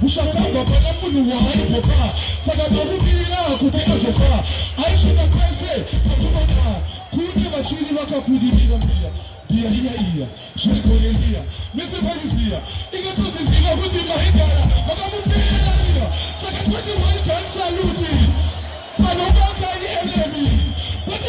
ushakamba pana munhu waaipoka saka ndokubirira kuti azofa aisvika kwese pakubona kuti vachiri vakakudirira mbiya iya zvirikorelia misipariziya ingatoziziva kuti maigara vakamuteera iya saka 21 gun saluti panobaka enemy but